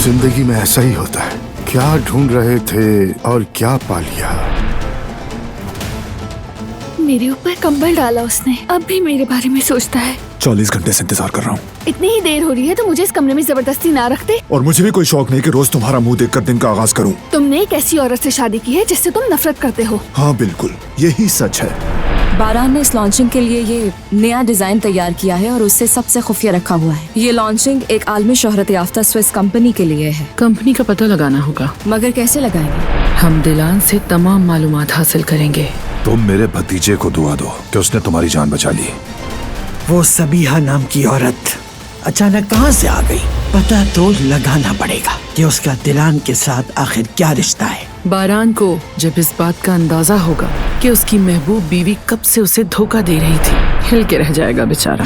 जिंदगी में ऐसा ही होता है, क्या ढूंढ रहे थे और क्या पा लिया। मेरे ऊपर कंबल डाला उसने, अब भी मेरे बारे में सोचता है। 40 घंटे से इंतजार कर रहा हूँ। इतनी ही देर हो रही है तो मुझे इस कमरे में जबरदस्ती ना रखते। और मुझे भी कोई शौक नहीं कि रोज तुम्हारा मुंह देखकर दिन का आगाज करूँ। तुमने एक ऐसी औरत से शादी की है जिससे तुम नफरत करते हो। हाँ बिल्कुल, यही सच है। बारान ने इस लॉन्चिंग के लिए ये नया डिजाइन तैयार किया है और उससे सबसे खुफिया रखा हुआ है। ये लॉन्चिंग एक आलमी शोहरत याफ्ता स्विस कंपनी के लिए है। कंपनी का पता लगाना होगा। मगर कैसे लगाएंगे? हम दिलान से तमाम मालूमात हासिल करेंगे। तुम मेरे भतीजे को दुआ दो कि उसने तुम्हारी जान बचा ली। वो सबीहा नाम की औरत अचानक कहाँ से आ गई? पता तो लगाना पड़ेगा कि उसका दिलान के साथ आखिर क्या रिश्ता है। बारान को जब इस बात का अंदाजा होगा कि उसकी महबूब बीवी कब से उसे धोखा दे रही थी, हिल के रह जाएगा बेचारा।